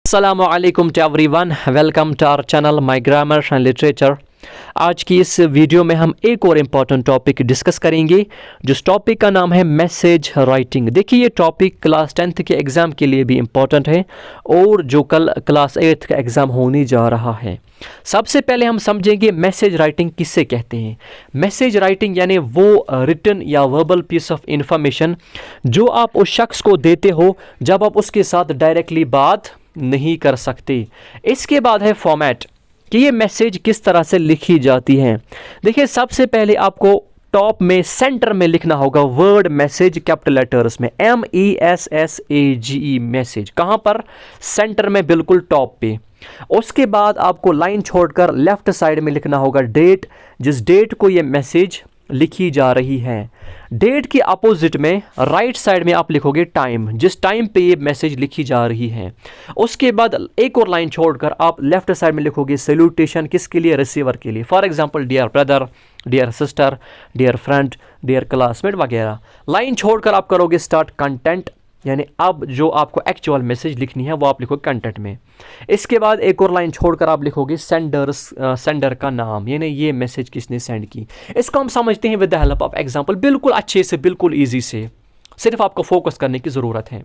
Assalamualaikum to everyone. Welcome to our channel My Grammar and Literature. आज की इस video में हम एक और इम्पॉर्टेंट टॉपिक डिस्कस करेंगे जिस टॉपिक का नाम है मैसेज राइटिंग। देखिए ये टॉपिक क्लास 10th के एग्ज़ाम के लिए भी इम्पॉर्टेंट है और जो कल क्लास 8th का एग्ज़ाम होने जा रहा है। सबसे पहले हम समझेंगे मैसेज राइटिंग किससे कहते हैं। मैसेज राइटिंग यानी वो रिटन या वर्बल पीस ऑफ इंफॉर्मेशन जो आप उस शख्स को देते हो जब आप उसके साथ डायरेक्टली बात नहीं कर सकते। इसके बाद है फॉर्मेट कि ये मैसेज किस तरह से लिखी जाती है। देखिए सबसे पहले आपको टॉप में सेंटर में लिखना होगा वर्ड मैसेज कैपिटल लेटर्स में MESSAGE मैसेज। कहाँ पर? सेंटर में, बिल्कुल टॉप पे। उसके बाद आपको लाइन छोड़कर लेफ्ट साइड में लिखना होगा डेट, जिस डेट को ये मैसेज लिखी जा रही है। डेट के अपोजिट में राइट साइड में आप लिखोगे टाइम, जिस टाइम पे ये मैसेज लिखी जा रही है। उसके बाद एक और लाइन छोड़कर आप लेफ्ट साइड में लिखोगे सैल्यूटेशन, किसके लिए? रिसीवर के लिए। For example dear brother, dear sister, dear friend, dear classmate वगैरह। लाइन छोड़कर आप करोगे स्टार्ट कंटेंट, यानी अब जो आपको एक्चुअल मैसेज लिखनी है वो आप लिखोगे कंटेंट में। इसके बाद एक और लाइन छोड़कर आप लिखोगे सेंडर का नाम, यानी ये मैसेज किसने सेंड की। इसको हम समझते हैं with the help of example, बिल्कुल अच्छे से, बिल्कुल इजी से। सिर्फ आपको फोकस करने की ज़रूरत है।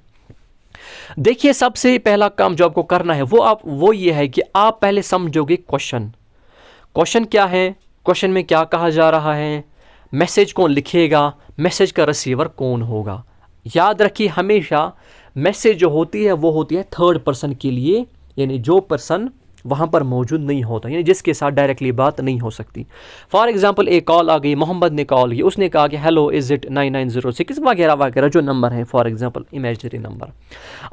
देखिए सबसे पहला काम जो आपको करना है वो ये है कि आप पहले समझोगे क्वेश्चन क्या है, क्वेश्चन में क्या कहा जा रहा है, मैसेज कौन लिखेगा, मैसेज का रिसीवर कौन होगा। याद रखिए हमेशा मैसेज जो होती है वो होती है थर्ड पर्सन के लिए, यानी जो पर्सन वहाँ पर मौजूद नहीं होता, यानी जिसके साथ डायरेक्टली बात नहीं हो सकती। फॉर एग्जांपल एक कॉल आ गई, मोहम्मद ने कॉल की, उसने कहा कि हेलो इज़ इट 9906 वगैरह वगैरह जो नंबर है, for example imaginary number.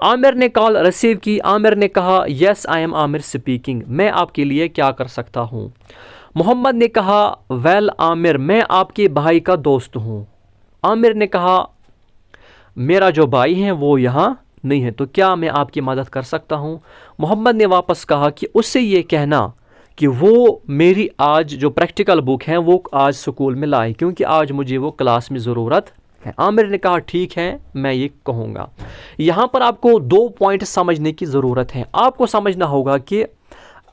Aamir ने कॉल रिसीव की, आमिर ने कहा yes I am Aamir speaking, मैं आपके लिए क्या कर सकता हूँ। मोहम्मद ने कहा वेल आमिर, मैं आपके भाई का दोस्त हूँ। आमिर ने कहा मेरा जो भाई है वो यहाँ नहीं है, तो क्या मैं आपकी मदद कर सकता हूँ। मोहम्मद ने वापस कहा कि उससे ये कहना कि वो मेरी आज जो प्रैक्टिकल बुक है वो आज स्कूल में लाए, क्योंकि आज मुझे वो क्लास में ज़रूरत है। आमिर ने कहा ठीक है मैं ये कहूँगा। यहाँ पर आपको 2 पॉइंट समझने की ज़रूरत है। आपको समझना होगा कि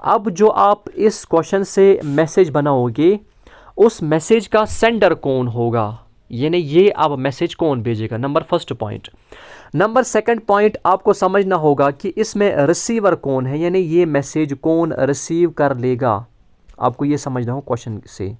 अब जो आप इस क्वेश्चन से मैसेज बनाओगे उस मैसेज का सेंडर कौन होगा, यानी ये अब मैसेज कौन भेजेगा, number first point. Number second point आपको समझना होगा कि इसमें रिसीवर कौन है, यानी ये मैसेज कौन रिसीव कर लेगा। आपको ये समझना हो क्वेश्चन से।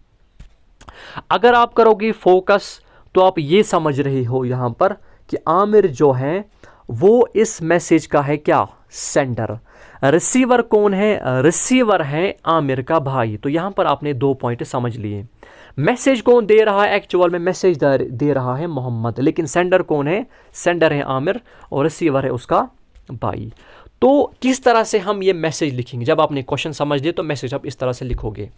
अगर आप करोगे फोकस तो आप ये समझ रहे हो यहाँ पर कि आमिर जो है वो इस मैसेज का है क्या, सेंडर। रिसीवर कौन है? रिसीवर है आमिर का भाई। तो यहाँ पर आपने 2 पॉइंट समझ लिए। मैसेज कौन दे रहा है? एक्चुअल में मैसेज दे रहा है मोहम्मद, लेकिन सेंडर कौन है? सेंडर है आमिर और रिसीवर है उसका भाई। तो किस तरह से हम ये मैसेज लिखेंगे? जब आपने क्वेश्चन समझ लिया तो मैसेज आप इस तरह से लिखोगे।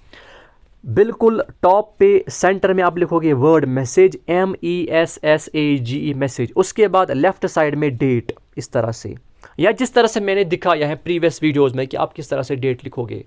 बिल्कुल टॉप पे सेंटर में आप लिखोगे वर्ड मैसेज MESSAGE मैसेज। उसके बाद लेफ्ट साइड में डेट, इस तरह से, या जिस तरह से मैंने दिखाया है प्रीवियस वीडियोस में कि आप किस तरह से डेट लिखोगे।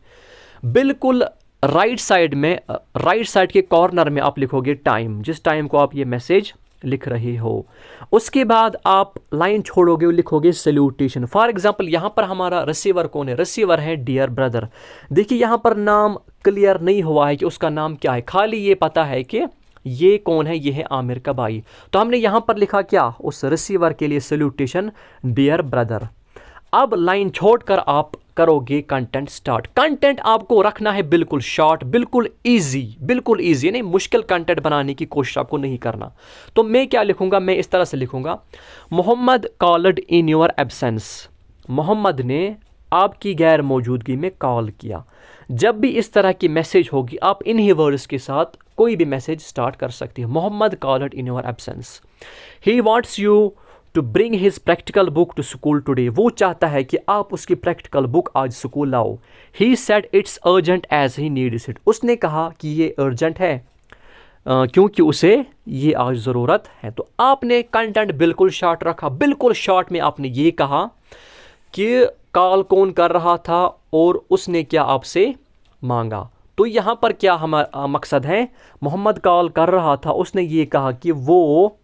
बिल्कुल राइट साइड में, राइट साइड के कॉर्नर में आप लिखोगे टाइम, जिस टाइम को आप ये मैसेज लिख रहे हो। उसके बाद आप लाइन छोड़ोगे और लिखोगे सैल्यूटेशन। फॉर एग्जांपल यहाँ पर हमारा रिसीवर कौन है? रिसीवर है डियर ब्रदर। देखिए यहाँ पर नाम क्लियर नहीं हुआ है कि उसका नाम क्या है, खाली ये पता है कि ये कौन है, ये है आमिर का भाई। तो हमने यहाँ पर लिखा क्या, उस रिसीवर के लिए सैल्यूटेशन डियर ब्रदर। अब लाइन छोड़कर आप करोगे कंटेंट स्टार्ट। कंटेंट आपको रखना है बिल्कुल शॉर्ट, बिल्कुल इजी, यानी मुश्किल कंटेंट बनाने की कोशिश आपको नहीं करना। तो मैं क्या लिखूंगा, मैं इस तरह से लिखूंगा Mohammad called in your absence, Mohammad ने आपकी गैर मौजूदगी में कॉल किया। जब भी इस तरह की मैसेज होगी आप इन्हीं वर्ड्स के साथ कोई भी मैसेज स्टार्ट कर सकती है। Mohammad called in your absence, he wants you to bring his practical book to school today, वो चाहता है कि आप उसकी प्रैक्टिकल बुक आज स्कूल लाओ। He said it's urgent as he needs it, उसने कहा कि ये अर्जेंट है क्योंकि उसे ये आज ज़रूरत है। तो आपने कंटेंट बिल्कुल शॉर्ट रखा। बिल्कुल शॉर्ट में आपने ये कहा कि कॉल कौन कर रहा था और उसने क्या आपसे मांगा। तो यहाँ पर क्या हमारा मकसद है, मोहम्मद कॉल कर रहा था, उसने ये कहा कि वो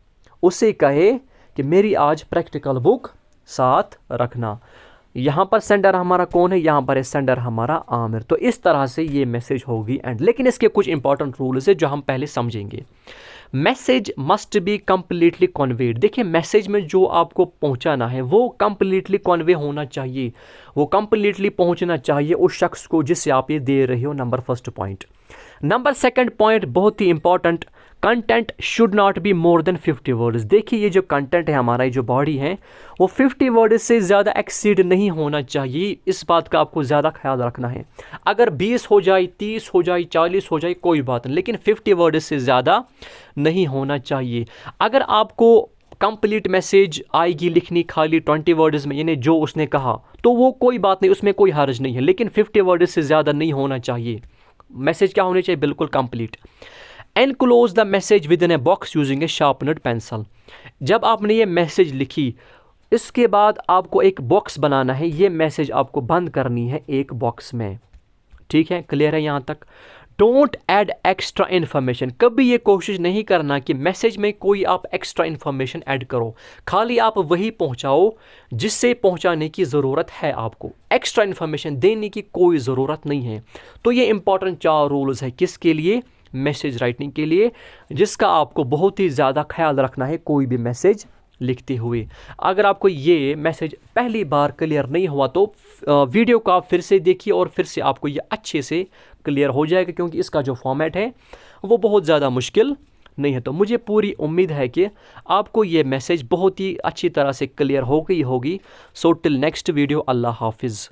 उसे कहे कि मेरी आज प्रैक्टिकल बुक साथ रखना। यहाँ पर सेंडर हमारा कौन है, यहाँ पर है सेंडर हमारा आमिर। तो इस तरह से ये मैसेज होगी एंड। लेकिन इसके कुछ इंपॉर्टेंट रूल्स है जो हम पहले समझेंगे। Message must be completely conveyed. देखिए मैसेज में जो आपको पहुंचाना है वो कंप्लीटली कन्वे होना चाहिए, वो कंप्लीटली पहुंचना चाहिए उस शख्स को जिससे आप ये दे रहे हो। Number first point. Number second point बहुत ही important, content should not be more than 50 words. देखिए ये जो कंटेंट है हमारा, ये जो बॉडी है वो 50 वर्ड्स से ज़्यादा एक्सीड नहीं होना चाहिए। इस बात का आपको ज़्यादा ख्याल रखना है। अगर 20 हो जाए, 30 हो जाए, 40 हो जाए, कोई बात नहीं, लेकिन 50 वर्ड्स से ज़्यादा नहीं होना चाहिए। अगर आपको कंप्लीट मैसेज आएगी लिखनी खाली 20 वर्ड्स में, यानी जो उसने कहा, तो वो कोई बात नहीं, उसमें कोई हर्ज नहीं है, लेकिन 50 वर्ड्स से ज़्यादा नहीं होना चाहिए। मैसेज क्या होनी चाहिए, बिल्कुल complete. Enclose the message within a box using a sharpened pencil. जब आपने ये मैसेज लिखी, इसके बाद आपको एक बॉक्स बनाना है, ये मैसेज आपको बंद करनी है एक बॉक्स में। ठीक है, क्लियर है यहाँ तक। Don't add extra information. कभी ये कोशिश नहीं करना कि मैसेज में कोई आप एक्स्ट्रा इन्फॉर्मेशन ऐड करो, खाली आप वही पहुंचाओ जिससे पहुंचाने की ज़रूरत है। आपको एक्स्ट्रा इन्फॉर्मेशन देने की कोई ज़रूरत नहीं है। तो ये इंपॉर्टेंट 4 रूल्स है किसके लिए, मैसेज राइटिंग के लिए, जिसका आपको बहुत ही ज़्यादा ख्याल रखना है कोई भी मैसेज लिखते हुए। अगर आपको ये मैसेज पहली बार क्लियर नहीं हुआ तो वीडियो को आप फिर से देखिए और फिर से आपको ये अच्छे से क्लियर हो जाएगा, क्योंकि इसका जो फॉर्मेट है वो बहुत ज़्यादा मुश्किल नहीं है। तो मुझे पूरी उम्मीद है कि आपको ये मैसेज बहुत ही अच्छी तरह से क्लियर हो गई होगी। सो टिल नेक्स्ट वीडियो, अल्लाह हाफिज़।